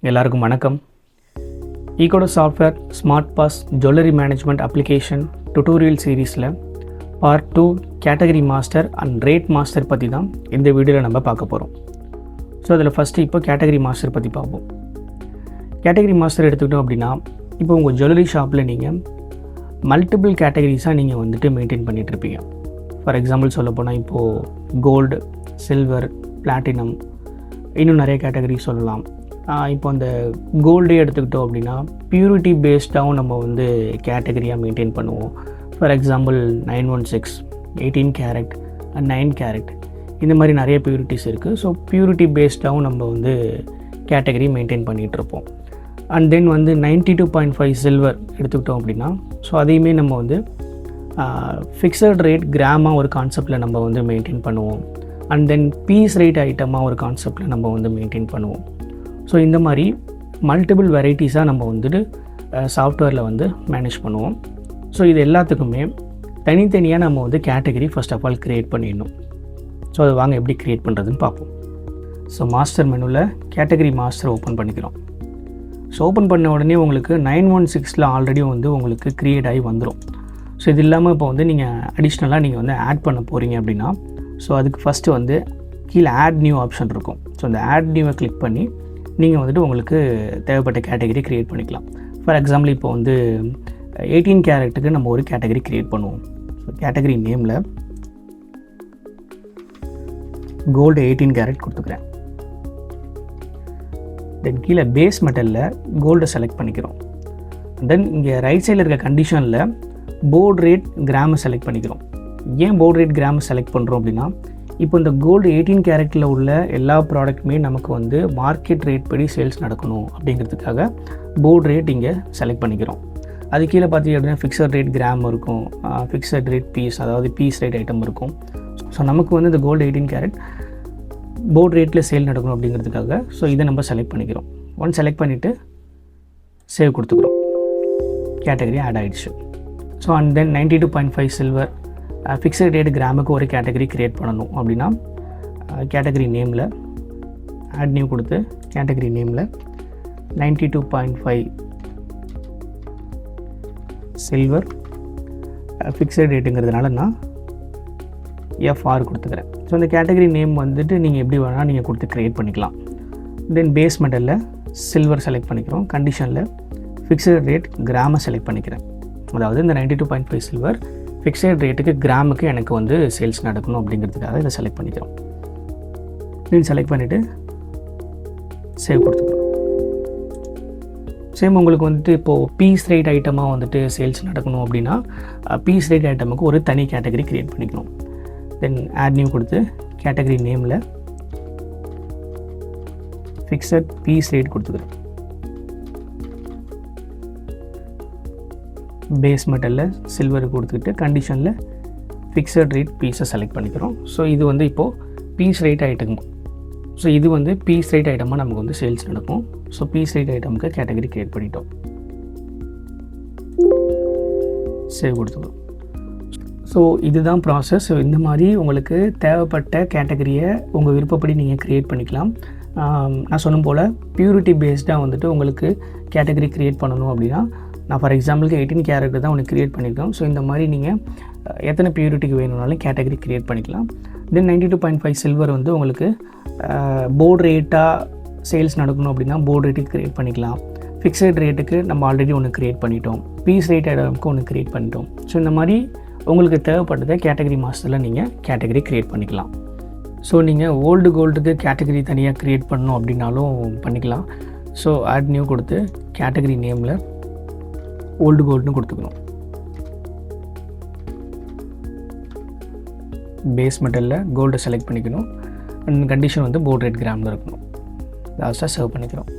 எல்லாருக்கும் வணக்கம். Ekoders Software Smart Pass Jewellery Management Application Tutorial சீரீஸில் Part 2 Category Master and Rate Master பற்றி தான் இந்த வீடியோவில் நம்ம பார்க்க போகிறோம். ஸோ அதில் ஃபஸ்ட்டு இப்போ Category Master பற்றி பார்ப்போம். Category Master எடுத்துக்கிட்டோம் அப்படின்னா, இப்போ உங்கள் ஜுவல்லரி ஷாப்பில் நீங்கள் மல்டிபிள் கேட்டகரிஸாக நீங்கள் வந்துட்டு மெயின்டைன் பண்ணிகிட்ருப்பீங்க. ஃபார் எக்ஸாம்பிள் சொல்ல போனால் இப்போது கோல்டு, சில்வர், பிளாட்டினம், இன்னும் நிறைய கேட்டகரி சொல்லலாம். இப்போ அந்த கோல்டே எடுத்துக்கிட்டோம் அப்படின்னா பியூரிட்டி பேஸ்டாகவும் நம்ம வந்து கேட்டகரியாக மெயின்டைன் பண்ணுவோம். ஃபார் எக்ஸாம்பிள் 916, 18 கேரட், 9 கேரட், இந்த மாதிரி நிறைய பியூரிட்டிஸ் இருக்குது. ஸோ பியூரிட்டி பேஸ்டாகவும் நம்ம வந்து கேட்டகரி மெயின்டைன் பண்ணிகிட்ருப்போம். அண்ட் தென் வந்து 92.5 சில்வர் எடுத்துக்கிட்டோம் அப்படின்னா, ஸோ அதையுமே நம்ம வந்து ஃபிக்ஸட் ரேட் கிராமாக ஒரு கான்செப்டில் நம்ம வந்து மெயின்டைன் பண்ணுவோம். அண்ட் தென் பீஸ் ரேட் ஐட்டமாக ஒரு கான்செப்டில் நம்ம வந்து மெயின்டைன் பண்ணுவோம். ஸோ இந்த மாதிரி மல்டிபிள் வெரைட்டிஸாக நம்ம வந்துட்டு சாஃப்ட்வேரில் வந்து மேனேஜ் பண்ணுவோம். ஸோ இது எல்லாத்துக்குமே தனித்தனியாக நம்ம வந்து category first of all create பண்ணிடணும். ஸோ அது வாங்க எப்படி க்ரியேட் பண்ணுறதுன்னு பார்ப்போம். ஸோ மாஸ்டர் மெனுவில் கேட்டகரி மாஸ்டர் ஓப்பன் பண்ணிக்கிறோம். ஸோ ஓப்பன் பண்ண உடனே உங்களுக்கு 916 ஆல்ரெடி வந்து உங்களுக்கு க்ரியேட் ஆகி வந்துடும். ஸோ இது இல்லாமல் இப்போ வந்து நீங்கள் அடிஷ்னலாக நீங்கள் வந்து ஆட் பண்ண போகிறீங்க அப்படின்னா, ஸோ அதுக்கு ஃபஸ்ட்டு வந்து கீழே ஆட் நியூ ஆப்ஷன் இருக்கும். ஸோ அந்த ஆட் நியூவை கிளிக் பண்ணி நீங்கள் வந்துட்டு உங்களுக்கு தேவைப்பட்ட கேட்டகரி க்ரியேட் பண்ணிக்கலாம். ஃபார் எக்ஸாம்பிள் இப்போ வந்து 18 கேரட்டுக்கு நம்ம ஒரு கேட்டகரி க்ரியேட் பண்ணுவோம். ஸோ கேட்டகரி நேமில் கோல்டு 18 கேரட் கொடுத்துக்கிறேன். தென் கீழே பேஸ் மெட்டலில் கோல்டை செலக்ட் பண்ணிக்கிறோம். தென் இங்கே ரைட் சைடில் இருக்க கண்டிஷனில் போர்டு ரேட் கிராமை செலக்ட் பண்ணிக்கிறோம். ஏன் போர்டு ரேட் கிராமை செலக்ட் பண்ணுறோம் அப்படின்னா, இப்போ இந்த கோல்டு 18 கேரட்டில் உள்ள எல்லா ப்ராடக்ட்டுமே நமக்கு வந்து மார்க்கெட் ரேட் படி சேல்ஸ் நடக்கணும் அப்படிங்கிறதுக்காக போர்டு ரேட் இங்கே செலக்ட் பண்ணிக்கிறோம். அது கீழே பார்த்தீங்க அப்படின்னா ஃபிக்ஸட் ரேட் கிராம் இருக்கும், ஃபிக்ஸட் ரேட் பீஸ், அதாவது பீஸ் ரேட் ஐட்டம் இருக்கும். ஸோ நமக்கு வந்து இந்த கோல்டு 18 கேரட் போர்டு ரேட்டில் சேல் நடக்கணும் அப்படிங்கிறதுக்காக ஸோ இதை நம்ம செலக்ட் பண்ணிக்கிறோம். ஒன் செலக்ட் பண்ணிவிட்டு சேவ் கொடுத்துக்கிறோம். கேட்டகரி ஆட் ஆகிடுச்சு. So and then 92.5 silver fixed rate கிராமுக்கு ஒரு கேட்டகரி க்ரியேட் பண்ணணும் அப்படின்னா, கேட்டகரி நேமில் ஆட் நியூ கொடுத்து கேட்டகரி நேமில் 92.5 சில்வர் ஃபிக்ஸட் ரேட்டுங்கிறதுனால நான் எஃப்ஆர் கொடுத்துக்கிறேன். ஸோ இந்த கேட்டகரி நேம் வந்துட்டு நீங்கள் எப்படி வேணால் நீங்கள் கொடுத்து க்ரியேட் பண்ணிக்கலாம். தென் பேஸ் மெட்டலில் சில்வர் செலக்ட் பண்ணிக்கிறோம். கண்டிஷனில் ஃபிக்ஸட் ரேட் கிராமை செலக்ட் பண்ணிக்கிறேன். அதாவது இந்த 92.5 சில்வர் ஃபிக்ஸட் ரேட்டுக்கு கிராமுக்கு எனக்கு வந்து சேல்ஸ் நடக்கணும் அப்படிங்கிறதுக்காக இதை செலக்ட் பண்ணிக்கிறோம். நீங்கள் செலக்ட் பண்ணிவிட்டு சேவ் கொடுத்துக்கிறோம். சேம் உங்களுக்கு வந்துட்டு இப்போது பீஸ் ரேட் ஐட்டமாக வந்துட்டு சேல்ஸ் நடக்கணும் அப்படின்னா பீஸ் ரேட் ஐட்டமுக்கு ஒரு தனி கேட்டகரி க்ரியேட் பண்ணிக்கணும். தென் ஆட் நியூ கொடுத்து கேட்டகரி நேமில் ஃபிக்ஸட் பீஸ் ரேட் கொடுத்துக்கிறோம். பேஸ் மெட்டலில் சில்வர் கொடுத்துக்கிட்டு கண்டிஷனில் ஃபிக்ஸட் ரேட் பீஸை செலக்ட் பண்ணிக்கிறோம். ஸோ இது வந்து இப்போது பீஸ் ரேட் ஐட்டம். ஸோ இது வந்து பீஸ் ரேட் ஐட்டமாக நமக்கு வந்து சேல்ஸ் நடக்கும். ஸோ பீஸ் ரேட் ஐட்டமுக்கு கேட்டகரி க்ரியேட் பண்ணிட்டோம். சேவ் கொடுத்துக்கிறோம். ஸோ இதுதான் ப்ராசஸ். ஸோ இந்த மாதிரி உங்களுக்கு தேவைப்பட்ட கேட்டகரியை உங்கள் விருப்பப்படி நீங்கள் க்ரியேட் பண்ணிக்கலாம். நான் சொன்ன போல் பியூரிட்டி பேஸ்டாக வந்துட்டு உங்களுக்கு கேட்டகரி க்ரியேட் பண்ணணும் அப்படின்னா, நான் ஃபார் எக்ஸாம்பிளுக்கு 18 கேரட் தான் ஒன்று க்ரியேட் பண்ணியிருக்கோம். ஸோ இந்த மாதிரி நீங்கள் எத்தனை பியூரிட்டிக்கு வேணும்னாலும் கேட்டகரி க்ரியேட் பண்ணிக்கலாம். தென் 92.5 சில்வர் வந்து உங்களுக்கு போர்டு ரேட்டாக சேல்ஸ் நடக்கணும் அப்படின்னா போர்டு ரேட்டுக்கு க்ரியேட் பண்ணிக்கலாம். ஃபிக்ஸட் ரேட்டுக்கு நம்ம ஆல்ரெடி ஒன்று க்ரியேட் பண்ணிட்டோம். பீஸ் ரேட் ஐட்டமுக்கு ஒன்று க்ரியேட் பண்ணிட்டோம். ஸோ இந்த மாதிரி உங்களுக்கு தேவைப்பட்டதை கேட்டகரி மாஸ்டரில் நீங்கள் கேட்டகரி க்ரியேட் பண்ணிக்கலாம். ஸோ நீங்கள் ஓல்டு கோல்டுக்கு கேட்டகரி தனியாக க்ரியேட் பண்ணணும் அப்படின்னாலும் பண்ணிக்கலாம். ஸோ ஆட் நியூ கொடுத்து கேட்டகரி நேமில் ஓல்டு கோல்டுன்னு கொடுத்துக்கணும். பேஸ் மெட்டலில் கோல்டை செலக்ட் பண்ணிக்கணும். அண்ட் கண்டிஷன் வந்து போர்டு ரேட் கிராமில் இருக்கணும். லாஸ்ட்டாக சர்வ் பண்ணிக்கிறோம்.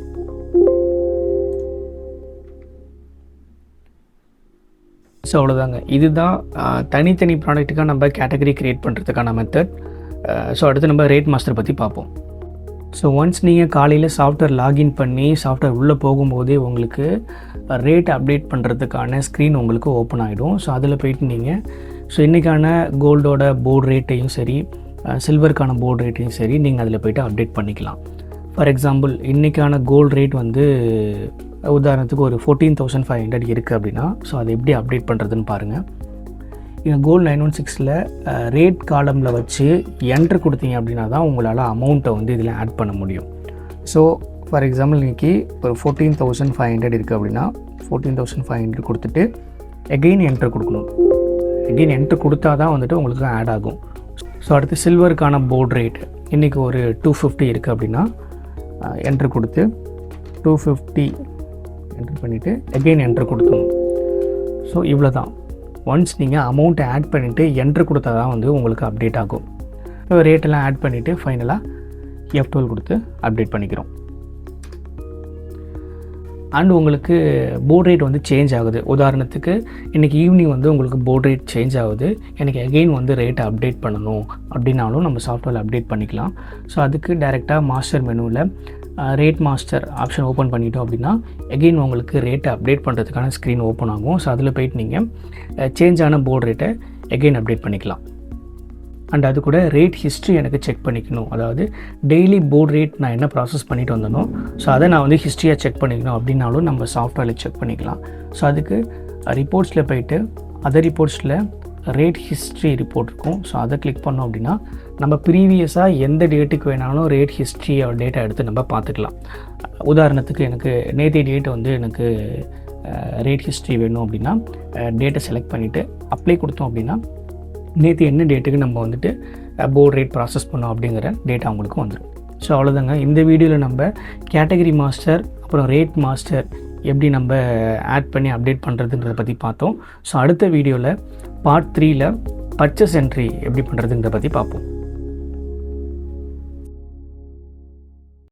ஸோ அவ்வளோதாங்க. இதுதான் தனித்தனி ப்ராடக்ட்டுக்காக நம்ம கேட்டகரி க்ரியேட் பண்ணுறதுக்கான மெத்தட். ஸோ அடுத்து நம்ம ரேட் மாஸ்டர் பற்றி பார்ப்போம். ஸோ ஒன்ஸ் நீங்கள் காலையில் சாஃப்ட்வேர் லாகின் பண்ணி சாஃப்ட்வேர் உள்ளே போகும்போதே உங்களுக்கு ரேட் அப்டேட் பண்ணுறதுக்கான ஸ்க்ரீன் உங்களுக்கு ஓப்பன் ஆகிடும். ஸோ அதில் போய்ட்டு நீங்கள் இன்றைக்கான கோல்டோட போர்டு ரேட்டையும் சரி, சில்வருக்கான போர்டு ரேட்டையும் சரி நீங்கள் அதில் போய்ட்டு அப்டேட் பண்ணிக்கலாம். ஃபார் எக்ஸாம்பிள் இன்றைக்கான கோல்டு ரேட் வந்து உதாரணத்துக்கு ஒரு 14,500 இருக்குது அப்படின்னா, ஸோ அதை எப்படி அப்டேட் பண்ணுறதுன்னு பாருங்கள். இங்கே கோல்டு 916ல் ரேட் காலமில் வச்சு என்ட்ரு கொடுத்தீங்க அப்படின்னா தான் உங்களால் அமௌண்ட்டை வந்து இதில் ஆட் பண்ண முடியும். ஸோ ஃபார் எக்ஸாம்பிள் இன்றைக்கி ஒரு 14,500 இருக்குது அப்படின்னா 14,500 கொடுத்துட்டு எகெயின் என்ட்ரு கொடுக்கணும். எகெயின் என்ட்ரு கொடுத்தா தான் வந்துட்டு உங்களுக்கு ஆட் ஆகும். ஸோ அடுத்து சில்வருக்கான போர்டு ரேட் இன்றைக்கி ஒரு 250 இருக்குது அப்படின்னா என்ட்ரு கொடுத்து 250 என்ட்ரு பண்ணிவிட்டு எகெயின் என்ட்ரு கொடுக்கணும். ஸோ இவ்வளோ தான். ஒன்ஸ் நீங்கள் அமௌண்ட்டை ஆட் பண்ணிவிட்டு என்ட்ரு கொடுத்தா தான் வந்து உங்களுக்கு அப்டேட் ஆகும். இப்போ ரேட்டெல்லாம் ஆட் பண்ணிவிட்டு ஃபைனலாக F12 கொடுத்து அப்டேட் பண்ணிக்கிறோம். அண்ட் உங்களுக்கு போர்ட் ரேட் வந்து சேஞ்ச் ஆகுது. உதாரணத்துக்கு இன்றைக்கி ஈவினிங் வந்து உங்களுக்கு போர்ட் ரேட் சேஞ்ச் ஆகுது, எனக்கு எகெயின் வந்து ரேட்டை அப்டேட் பண்ணணும் அப்படின்னாலும் நம்ம சாஃப்ட்வேரில் அப்டேட் பண்ணிக்கலாம். ஸோ அதுக்கு டைரெக்டாக மாஸ்டர் மெனுவில் ரேட் மாஸ்டர் ஆப்ஷன் ஓப்பன் பண்ணிட்டோம் அப்படின்னா எகெயின் உங்களுக்கு ரேட்டை அப்டேட் பண்ணுறதுக்கான ஸ்க்ரீன் ஓப்பன் ஆகும். ஸோ அதில் போய்ட்டு நீங்கள் சேஞ்ச் ஆன போர்ட் ரேட்டை எகெயின் அப்டேட் பண்ணிக்கலாம். அண்ட் அது கூட ரேட் ஹிஸ்ட்ரி எனக்கு செக் பண்ணிக்கணும். அதாவது டெய்லி போர்ட் ரேட் நான் என்ன ப்ராசஸ் பண்ணிட்டு வந்தனோ ஸோ அதை நான் வந்து ஹிஸ்ட்ரியாக செக் பண்ணிக்கணும் அப்படின்னாலும் நம்ம சாஃப்ட்வேரில் செக் பண்ணிக்கலாம். ஸோ அதுக்கு ரிப்போர்ட்ஸில் போய்ட்டு அதர் ரிப்போர்ட்ஸில் ரேட் ஹிஸ்ட்ரி ரிப்போர்ட் இருக்கும். ஸோ அதை கிளிக் பண்ணோம் அப்படின்னா நம்ம ப்ரீவியஸாக எந்த டேட்டுக்கு வேணாலும் ரேட் ஹிஸ்ட்ரி டேட்டா எடுத்து நம்ம பார்த்துக்கலாம். உதாரணத்துக்கு எனக்கு நேற்றைய டேட் வந்து எனக்கு ரேட் ஹிஸ்ட்ரி வேணும் அப்படின்னா டேட்டை செலக்ட் பண்ணிவிட்டு அப்ளை கொடுத்தோம் அப்படின்னா நேற்று என்ன டேட்டுக்கு நம்ம வந்துட்டு போர்ட் ரேட் ப்ராசஸ் பண்ணோம் அப்படிங்கிற டேட்டா உங்களுக்கு வந்துடும். ஸோ அவ்வளோதாங்க. இந்த வீடியோவில் நம்ம கேட்டகரி மாஸ்டர் அப்புறம் ரேட் மாஸ்டர் எப்படி நம்ம ஆட் பண்ணி அப்டேட் பண்ணுறதுங்கிறத பற்றி பார்த்தோம். ஸோ அடுத்த வீடியோவில் பார்ட் 3ல் பர்ச்சேஸ் என்ட்ரி எப்படி பண்ணுறதுங்கிறத பற்றி பார்ப்போம்.